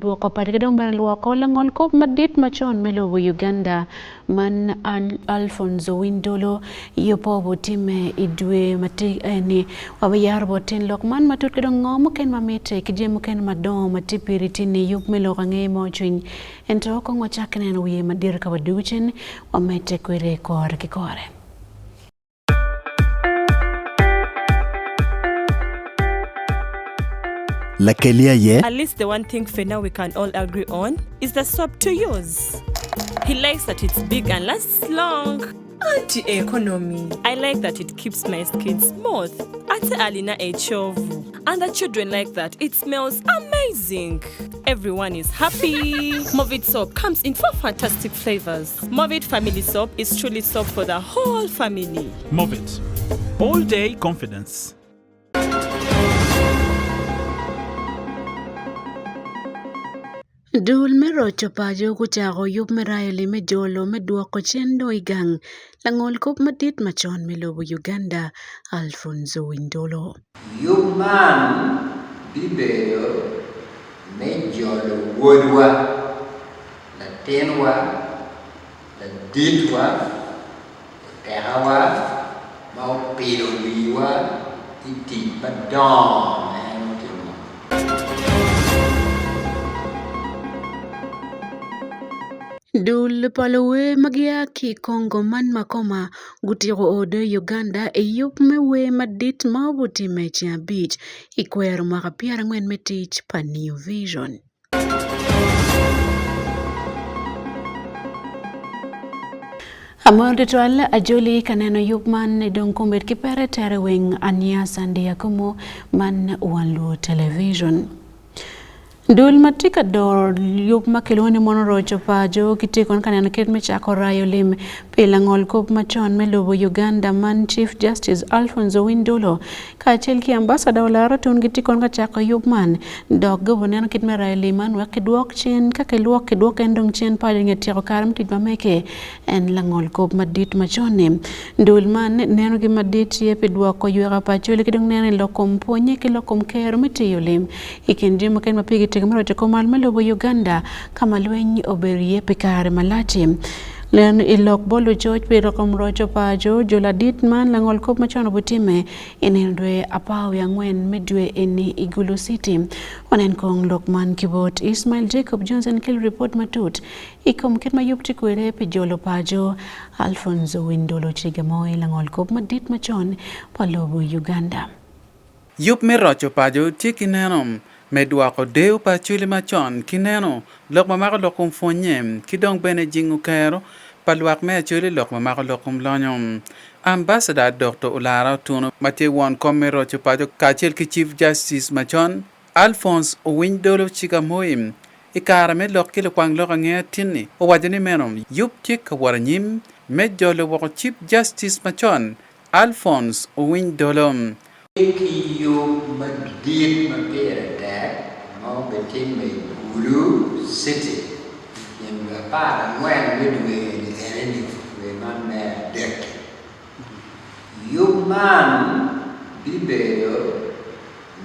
duoko pat kedong ban luoko langol kop madit machon melo Uganda man Alfonso Windolo yopo botime idwe mati ni wabayar botin lokman matut kedong ngomo ken mamete kijemo ken madon matipiriti ni yup melo kange mo chin ento ko ngochakne no wiye madir ka waduchen wamete kwere kore kikore. At least the one thing for now we can all agree on is the soap to use. He likes that it's big and lasts long. Anti-economy. I like that it keeps my skin smooth. Ate alina echovu. And the children like that. It smells amazing. Everyone is happy. Movit soap comes in 4 fantastic flavors. Movit family soap is truly soap for the whole family. Movit. All day confidence. Dul mero chopajo kuchago yup merayo me jolo me duoko chendo igang langol kop madit machon melo Uganda Alfonso Windolo. Yup man bibeyo me jolo wodwa la tenwa la ditwa tehawa mau pido wiwa iti badon Dul palowe magia ki Kongo man makoma gutiro ode Uganda yup mewe madit mabuti mechi beach ikwero maka piara ngwen metich pa New Vision. Amor tuala ajoli kaneno yup man don kumbet kipere terewing anya sandia kumo man wanlu television. Dul matika dor yup makiloni monorocho pajo kitikon kanena ket mechako rayo lim pilangol kop machon melobo Uganda man Chief Justice Alfonso Windolo kachel ki ambassador lara tun kitikon kachako yup man dog governor kit merayo liman wakiduok chen kakeluok kiduok endong chen pajo ngetiro karam tidwameke en langol kop madit machone dul man neno gi madit yepe duoko yuera pajo likidong nene lokom ponye ki lokom kero mitiyo lim ikindi maken mapigi Tigamaro Komal Melobo Uganda kama lwenyi oberie pikare malachi len ilok bolo George pero komrocho pajo joladit man langol kop machono butime inendwe apao ya ngwen medwe eni Igulu City onen kong Lokman Kibot Ismail Jacob Johnson kill report matut ikom ket mayupti kwere pijolo pajo Alfonso Windolo Chigamoy langol kop madit machon palobo Uganda yup merocho pajo tikinenom Medwako deu pa chuli machon kineno lok mamako lokum fonyem kidong bene jingu kero palwak me chuli lok mamako lokum lonyom Ambassador Dr. Ulara Tuno Mate won komero chupajo kachel ki Chief Justice machon Alphonse Windolo Chigamoy ikara me lok kilo kwang lok nge tinni o wajani menom yup chik waranyim medjolo wako Chief Justice machon Alphonse Windolo You madid mapera that mau betim me Igulu City. In the part when midway the enemy we man me deck. You man bibeo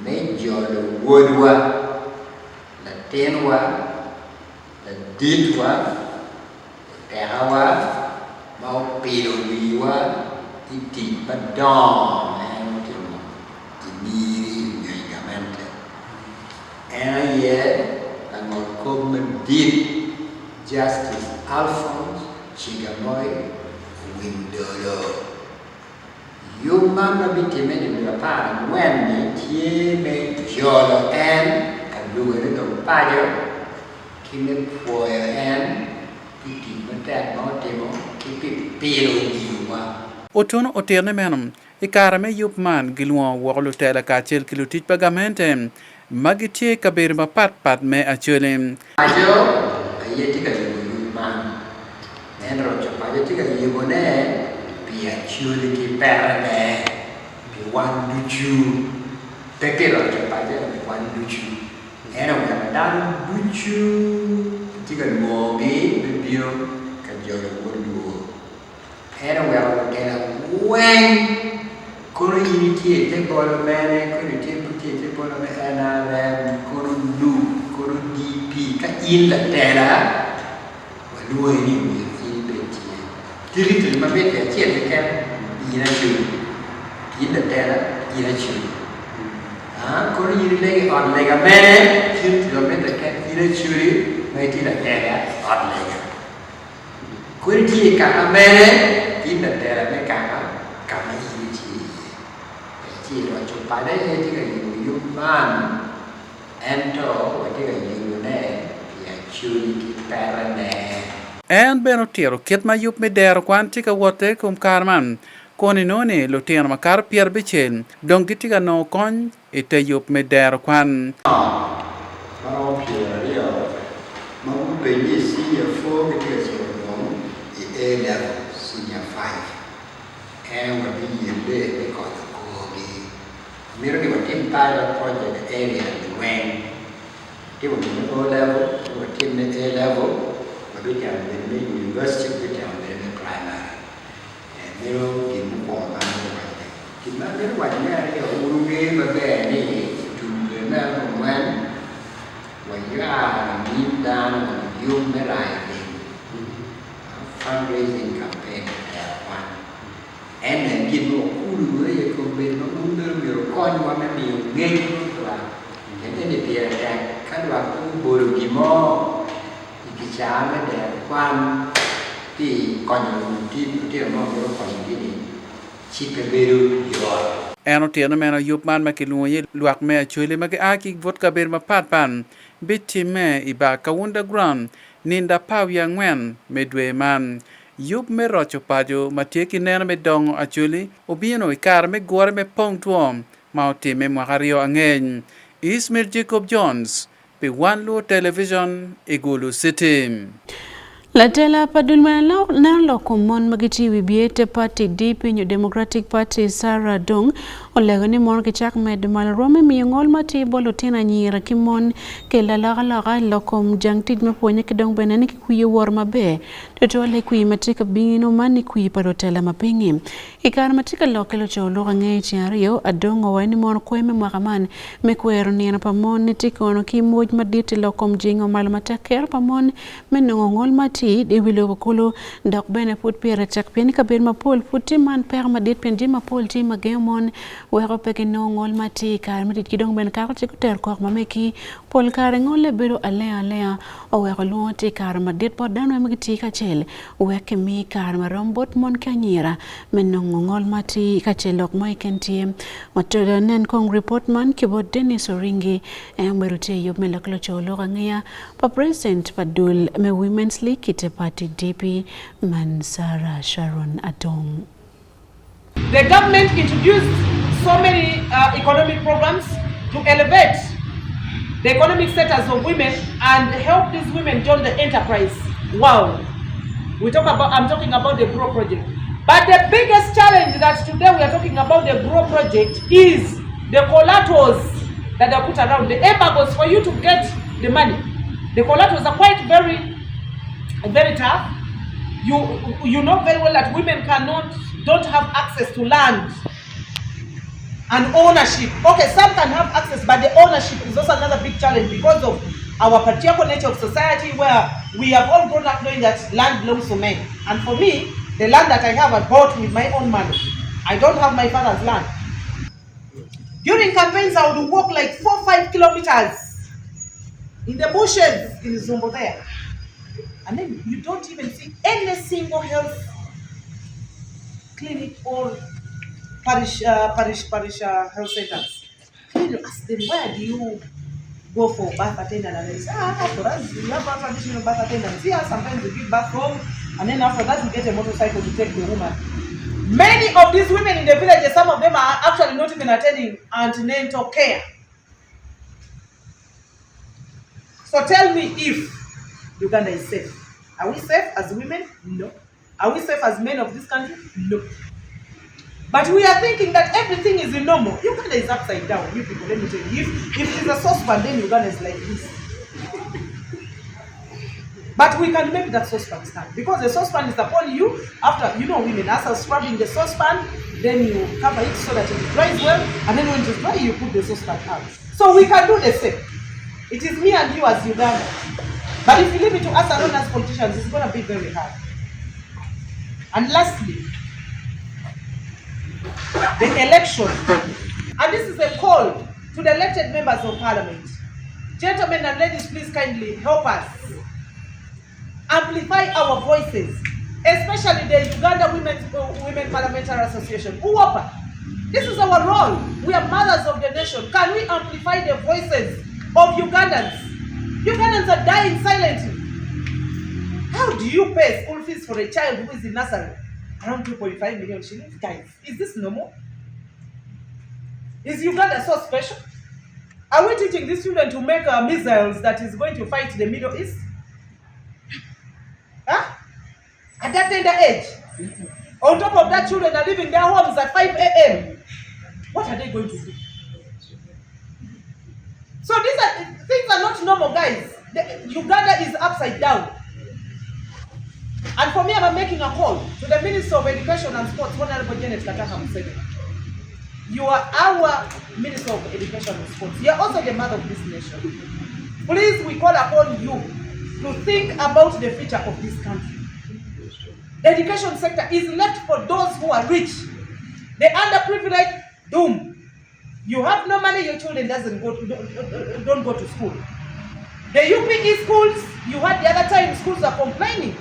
major the woodwa the tenwa the ditwa the tehawa mau pido wiwa iti badon and yet I'm going to come deep Justice Alphonse Chigamoy Windolo. You mama be timid in the park when he made Jolo and do a little pajo, keep it for your hand, keep it that more, keep it pale you want. Otono oterne menum ikarame yup man gilwa woglu tela kachel kilutit pagamente magitie kabir ma pat me achole ajo yetika yup man enro chapajo tika yebone pia chuli ki perme pi wanduchu tekero chapajo wanduchu era una dan buchu tika mobi bibio kajolo wondu era una kena when kono unity te bolo mene kono te puti te bolo me NRM kono lu kono DP in the terra, lui in Tiri ma vede che che in the terra in con i lei on lega bene, tiri lo mette che in metti la terra on lega. Quelli che bene in the terra me cama ci lo ci pa dai che io man ento che io ne piacciuli per ne En beno tiro ket ma yup me der kwan tika wote kum karman. Koni noni lo tiro ma kar pier bichen. Dong gitiga no kon ite yup me der kwan. Però io ma un begli sia fuori che si non e level senior 5 e una biglia le cosa così mi ricordo che in pilot project area when che un O level o che A level became the university became the primary and mero in po na ki na mero wa na ri o ru ge ba be ni tu le na when you are in down you me fundraising campaign that one and then give no uru ye ko be no under mero kon wa me mi ge ko la and then the peer that kan wa ku bo gi mo cha mới để quan thì còn những mà còn những chỉ cần rồi Eno tiana mena yup man ma kilunye luak me chule ma ke aki vodka ber ma pat pan bitti me iba ka underground ninda paw yang wen medwe man yup me rocho pajo ma teki nena me dong achuli obieno ikar me gore me pong tuom ma oti me mwakario angen Ismail Jacob Jones pe One Luo Television Igulu City. La tela padulma na lo komon magiti wibiete party deep in Democratic Party Sarah Dong olegani mon ke chak med mal rome mi ngol mati bolo tina nyira kimon ke la lo kom jangtit me ponye ke dong benani ki kuye wor mabe to le kuyi matika bino mani kuyi paro tela mapingi ikar matika lo kelo cholo nge chiario adongo wani mon kweme mwakaman me kwero ni na pamon ni tikono ki moj maditi lo kom jingo mal mataker pamon menno ngol mati de wilo kolo dok bene put pere chak pen ka ben mapol puti man per madit pen jima pol ti magemon wero peke no ngol mati kar madit kidong ben ka ko ter ko mameki pol kar ngol bero ale o wero lo ti kar madit po dan we magiti ka chel weke mi kar marombot mon kanyira men no ngol mati ka chelok mai kentie matoda nen kong report man kibo Dennis Oringi emberute yob melaklo cholo ngaya pa president padul me women's league kite party DP Mansara Sharon Adong. The government introduced so many economic programs to elevate the economic status of women and help these women join the enterprise. Wow. I'm talking about the GROW project. But the biggest challenge that today we are talking about the GROW project is the collaterals that are put around, the embargoes for you to get the money. The collaterals are quite very tough. You know very well that women don't have access to land and ownership. Okay, some can have access, but the ownership is also another big challenge because of our patriarchal nature of society, where we have all grown up knowing that land belongs to men. And for me, the land that I have, I bought with my own money. I don't have my father's land. During campaigns, I would walk like 4-5 kilometers in the bushes in Zombo there. And then you don't even see any single health clinic or parish health centers. Then you ask them, where do you go for birth attendance? And they say, for us, we have our traditional birth attendance. Here, sometimes we give birth home, and then after that, we get a motorcycle to take the woman. Many of these women in the villages, some of them are actually not even attending antenatal care. So tell me if Uganda is safe. Are we safe as women? No. Are we safe as men of this country? No. But we are thinking that everything is normal. Uganda is upside down. You people, let me tell you. If it's a saucepan, then Uganda is like this. But we can make that saucepan stand. Because the saucepan is upon you. After, women, after scrubbing the saucepan, then you cover it so that it dries well. And then when it is dry, you put the saucepan out. So we can do the same. It is me and you as Uganda. But if you leave it to us alone as politicians, it's going to be very hard. And lastly, the election. And this is a call to the elected members of parliament. Gentlemen and ladies, please kindly help us amplify our voices, especially the Uganda Women Parliamentary Association. UWAPA. This is our role. We are mothers of the nation. Can we amplify the voices of Ugandans? Ugandans are dying silently. How do you pay school fees for a child who is in nursery? Around 2.5 million shillings. Guys, is this normal? Is Uganda so special? Are we teaching these children to make missiles that is going to fight the Middle East? Huh? At that tender age? On top of that, children are leaving their homes at 5 a.m. What are they going to do? So things are not normal, guys. Uganda is upside down. And for me, I'm making a call to the Minister of Education and Sports, Honorable Janet Kataka Museveni. You are our Minister of Education and Sports. You are also the mother of this nation. Please, we call upon you to think about the future of this country. The education sector is left for those who are rich. The underprivileged, doom. You have no money, your children don't go to school. The UPE schools, you had the other time, schools are complaining.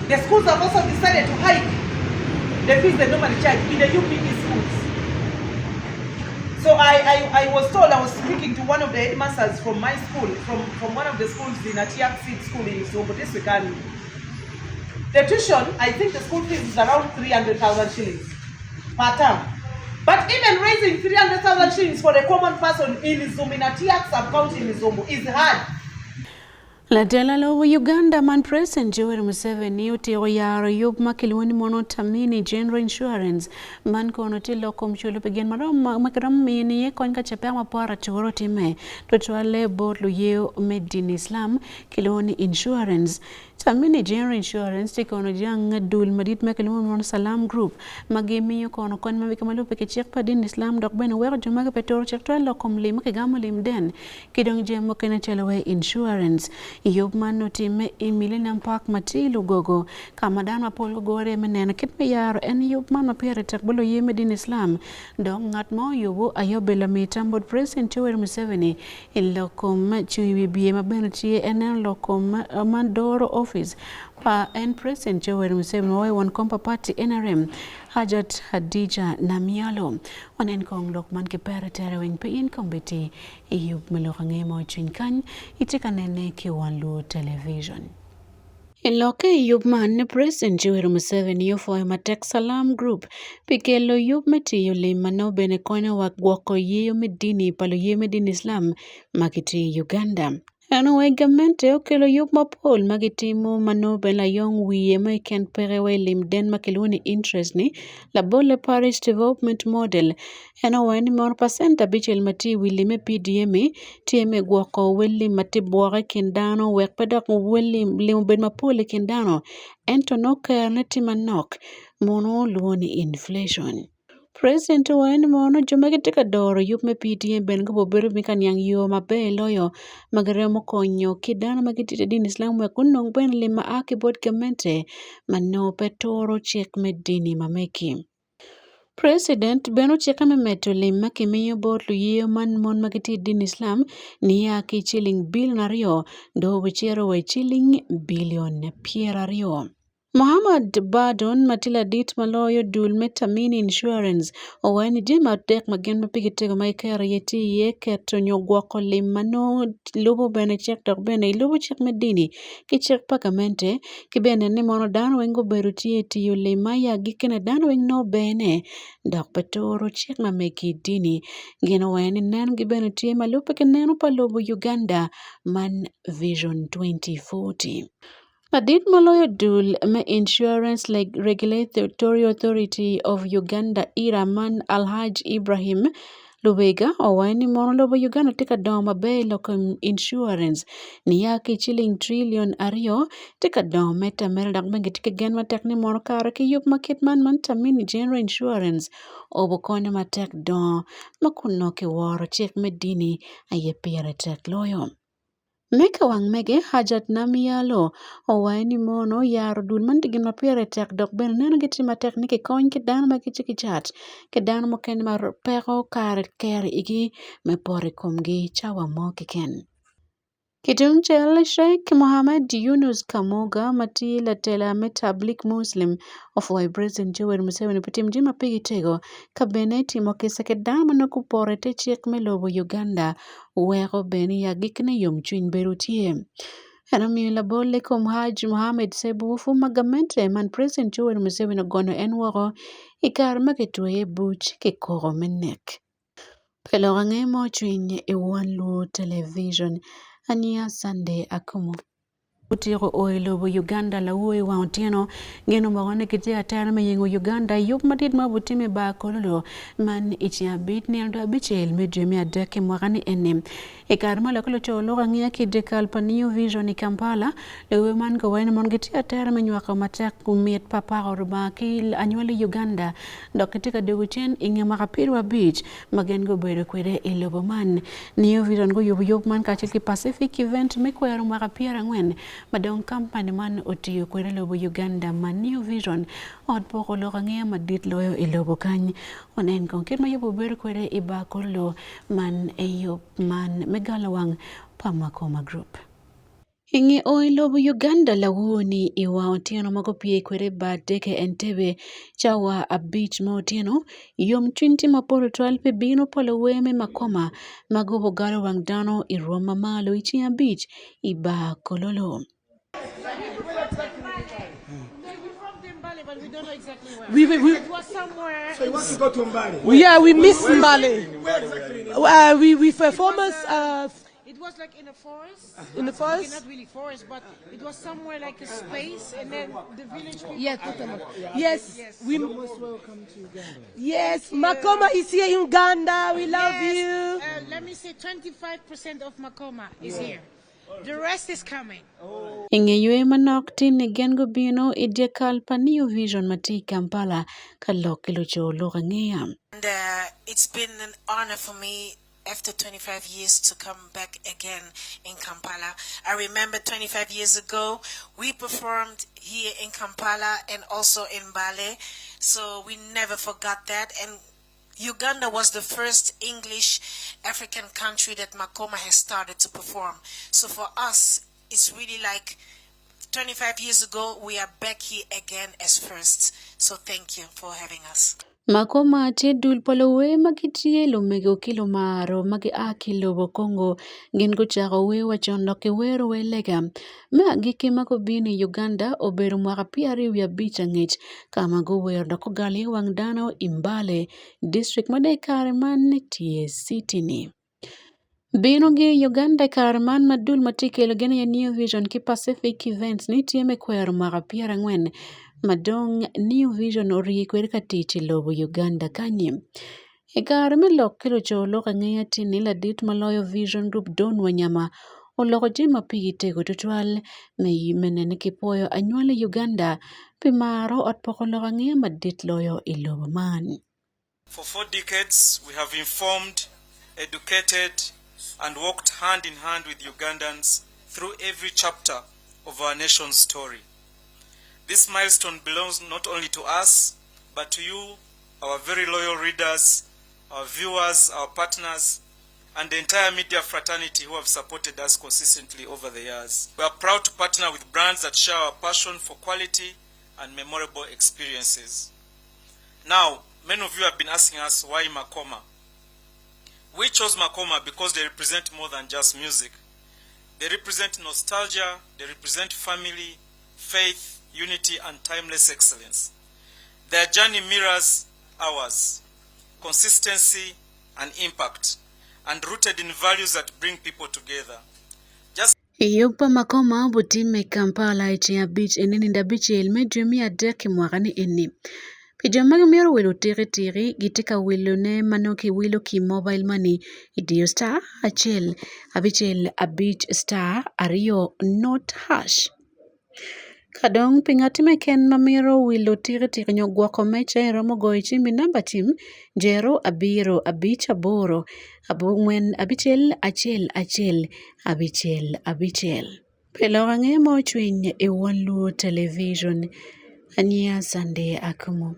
The schools have also decided to hike the fees they normally charge in the UPE schools. So I was told, I was speaking to one of the headmasters from my school, from one of the schools in Atiak Seed School in Zombo this weekend. The tuition, I think the school fees is around 300,000 shillings per term. But even raising 300,000 shillings for a common person in Zombo, in Atiak sub-county in Zombo, is hard. La delalo Uganda man President Yoweri Museveni utio yaro yub makilwani mono tamini General Insurance man kono tilo komchulu pegen makaram mini ye konka chapea mapara choro time tutuale botlu yeo Medin Islam kiloni Insurance tamini General Insurance tikono jang dul madit makilwani mono Salam Group magemi yo kono kon mabika malupe ke chek padin Islam dok bena wero jumaga petoro chek tuale komli makigama limden kidong jemo kena chalawe Insurance Yobman no time in Millennium Park Matilu Gogo, Kamadan Apollo Gore Menena Kitmayar, and Yobman appear at Takbolo Yemedin Islam. Dong not more Yobo, Ayobela Mitambod President Yoweri Museveni, in Locom, Chui BM Benechi, and Locom Mandoro office. Pa and President Yoweri Museveni, one compa party NRM, Hajat Hadija Namialo, one en Kong Lokman Kepara Terrawing Pain Committee, Yob Melokangemo Chinkan, Itikanene Kiwanlu Television. In Loke Yubman, President Yoweri Museveni for Matek Salam Group, Pikelo Yub Meti Limano Benekona Wako Ye Medini Palo Ye Medin Islam, Makiti Uganda. Anyway, gamente okelo yup mapol magitimu mano bela yong wiye ken perewe limden makiluni interest ni la bole parish development model. Anyway, ni 1% bichel mati wilime PDM tieme gwako weli mati bware kindano wekpedak weli limben mapole kindano ento no neti manok mono luoni inflation. President Wen mono jumagitika doro yup me PDM ben go boberu mikan yang yo mabe loyo magaremo konyo kidana magitite din Islam we kunong ben lima akibot kemente mano petoro chek medini mameki. President beno cheka memeto lima kimiyo bot luye man mon magiti din Islam ni aki chilling billion ario do wichero we chilling billion pier ario. Muhammad Badon Matila Dit Maloyo Dul Metamini Insurance o wani jima dek magen mapigitego maikera yeti yeke tonyo gwako limano lubo bene chek dok bene lubo chek medini ki chek pakamente ki bene ni mono dano wengo beruti eti yu limaya gikene dano weng no bene dok petoro chek mameki dini gino wani nen gibene tie malupe ke nenu palobo Uganda Man Vision 2040. Adit Maloyo Dul me Insurance like Regulatory Authority of Uganda Iraman Alhaj Ibrahim Lubega owani mono lobo Uganda tika doma bay local insurance ni yaki chilling trillion ario tika doma meta merdak bengi tika gen matek ni mono kara ki yup market man tamini General Insurance obokone matek don makuno ke waro chek medini aye pere tek loyo. Meka wang mege Hajat Namiyalo owaye ni mono yaro dul mandigin mapire tek dok ben neno gi tima tekniki kony ki dano ma kichi kichat ki dano moken mar peko kar ker igi me pore kumgi chawa mo kiken. Kitum chel Sheikh Mohammed Yunus Kamoga mati la tela metablik Muslim of President Joel Museveni pitim jima pigi tego kabene timo kisa ke dama no kupore te chik melobo Uganda weko beni ya gikne yom chuny berutie. Anami la bole kom Haji Mohammed Sebu fu magamente man President Joel Museveni gono enworo ikar maketwe buch ke koro menek. Pelo range mo chuny e Wanlu Television. Ania Sunday Akumu. Utiro oilo bo Uganda la uwe wa otieno ngeno magone kiti atara me yengo Uganda yuk matid mabutime ba kololo man ichi bit ni ando abichel medjemi adake mwagani enem ekarma la kolo cholo rangia ki dekalpa New Vision Kampala lewe man ko wayne mon kiti atara me nywaka matak kumiet papa orba ki anywale Uganda dokitika deguchen inge makapirwa beach magen go bedo kwede ilobo man New Vision go yub man kachiki Pacific event mekwero makapira ngwen madong kampani man otiyo kwere lobo Uganda man New Vision od poko lo rangia madit loyo ilobo kany onen konkit ma yobo ber kwere iba kolo man eyo man megalawang Pamakoma Group. Inge oilobo Uganda la woni iwa otieno mago pie kwere ba deke Entebbe chawa abich ma otieno yom chunti maporo 12 bino polo weme makoma mago bogalo wang dano iroma malo ichi abich iba kololo. We was somewhere. So you want to go to Mbale? Yeah, we miss Mbale. We performance. It was like in a forest. In the forest? Okay, not really forest, but it was somewhere like a space, and then the village people. Yes, yes. We most welcome to Uganda. Yes, Makoma is here in Uganda. We love you. Let me say 25% of Makoma is here. The rest is coming. Inge yue manok tin gen go bino idekal pa New Vision mati Kampala kalok ilucho lorangea. And it's been an honor for me after 25 years to come back again in Kampala. I remember 25 years ago we performed here in Kampala and also in Mbale, so we never forgot that. And Uganda was the first English African country that Makoma has started to perform. So for us, it's really like 25 years ago, we are back here again as first. So thank you for having us. Makoma te dul polowe magitie lo mego kilo maro magi akilo bokongo gen go charo we wachondo ke wero we lega ma gike mako bini Uganda oberu mwaka piari wia bicha ngich kama go wer doko gali wang dano Imbale district made Karaman tie city ni bino gi Uganda Karaman madul matikelo gene ya New Vision ki Pacific events ni tie mekwero mwaka piara ngwen madong New Vision ori kwere katichi lobo Uganda kanye. Ekar me lok kilo cholo kangea tini la dit maloyo Vision Group Don Wanyama oloko jima pigi tego tutual me menene kipoyo anywale Uganda pimaro at pokolo kangea madit loyo ilobo man. For 4 decades we have informed, educated and worked hand in hand with Ugandans through every chapter of our nation's story. This milestone belongs not only to us, but to you, our very loyal readers, our viewers, our partners, and the entire media fraternity who have supported us consistently over the years. We are proud to partner with brands that share our passion for quality and memorable experiences. Now, many of you have been asking us why Makoma. We chose Makoma because they represent more than just music. They represent nostalgia, they represent family, faith, unity and timeless excellence. Their journey mirrors ours, consistency and impact, and rooted in values that bring people together. Yugpa Makoma butime Kampala ichi abich enini dabichi elme jumi adeki mwagani eni. Pijama mero welo tiri gitika welo ne manoki wilo ki mobile money idio star abichel abich star ario not hash. Kadong pingatime ken mamiro wilo tire nyogwako mecha e romo goichi mi namba tim 075 abung'wen abichiel achiel achiel abichiel abichiel. Pelo ang'e mochwiny e One Luo Television. Ania Sande Akumu.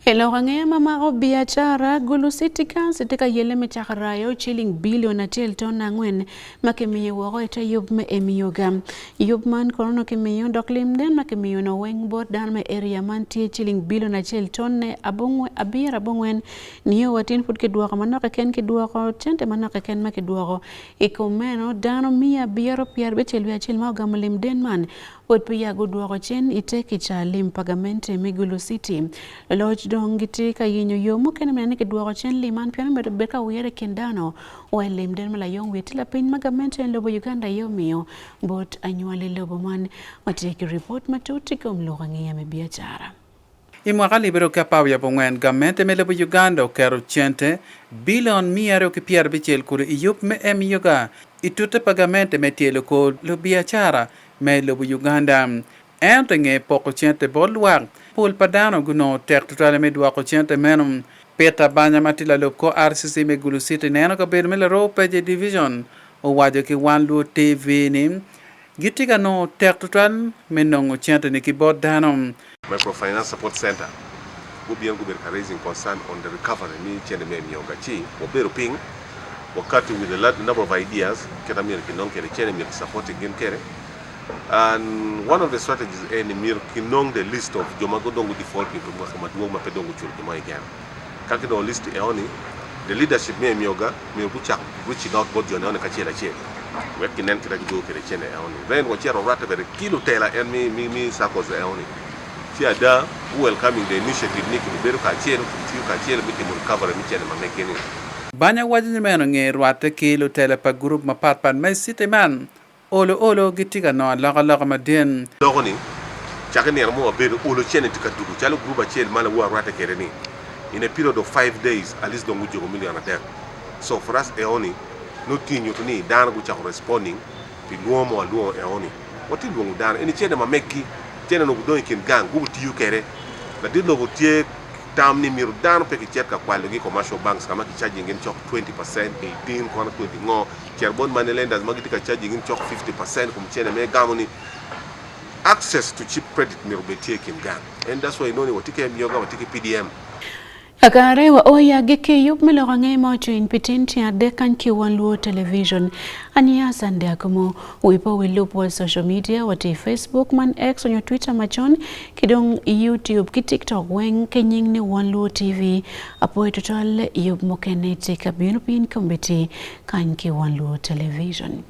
Hello ang'e mamago biachara Gulu City Council tika yele mechakarayo chiling bilion achiel ton ang'wen makimiyo wogo ita yub me emiyoga yub man korono kimiyo dok limden makimiyo no weng bot dan me area man tie chiling bilion achiel ton ne abung'wen niyo watin put kiduoko manaka ken kiduoko chente manaka ken makiduoko ikomeno dano mia biero pier bechelwi achiel ma ogamo limden man Wot piya guduoko chen iteki cha lim pagamente Gulu City. Lodge dong giti ka yinyo yomo kene mene kiduoko chen liman piano medo beka uyere kendano. Wa lim den mala yong witila pin magamente lobo Uganda yomiyo. Bot anyuale lobo man wateki report matuti kumlukangi ya mebiachara. Imwaka libero kapau ya bongwen gamente me lobo Uganda o kero chente bilion miaro ki pier bichel kuru iyup me emiyoga itute pagamente me tielo ko lo biachara me lobo Uganda. Entenge poko chente bolwag pul padano guno tek tutale me duako chente menum peta banya matila lopko RCC me Gulu City neno ka bedo me la ro peje division o wajo ki One Luo TV ni gitiga no tek tutale me nongo chente ni ki bodano Microfinance Support Center gubian guber raising concern on the recovery ni chende me miongachi obero ping wakati with a number of ideas keta mir kinong kere chende mir support again kere. And one of the strategies is kinong the list of jomagodongo default people maduo mapedongo chulki mo again. Kakino list eoni the leadership me mioga me bucha reaching out both jone on kachela chela. We kinen kira go kere chene eoni. Then wachero rata very kilo tela and me sakos eoni. Tia da welcoming the initiative niki beru kachelo tiu kachelo miti recover mi chene mamekeni. Banya wajin meno nge rwate kilo tela pa group maparpan me site man. Olo gitiga no laga madin dogoni chakani armo abedo olo chene tikadugu chalo gruba chel mala wa rata kereni in a period of 5 days at least don't go million a day. So for us eoni no tinyo to ni dan go chako responding ti luomo luo eoni what is wrong dan any chene ma meki chene no do kin gang go tiyu kere na dilo go tie tam ni miru dan pe ki cheka kwalo gi commercial banks kama ki charging in chok 20% 18 kwana 20 ngo Cherbon money lenders magitika charging in chok 50% kum chene me gamoni access to cheap credit mirubetie kin gang and that's why you know watike myoga watike PDM Akare wa oya geke yup melorange mocho in pitinti adekan ki One Luo Television. Ania Sande Akumu wipo wilup wa social media wati Facebook man X on your Twitter machon kidong YouTube ki TikTok weng kenying ni One Luo TV apoy total yup mokene tika binupin kumbiti kan ki One Luo Television.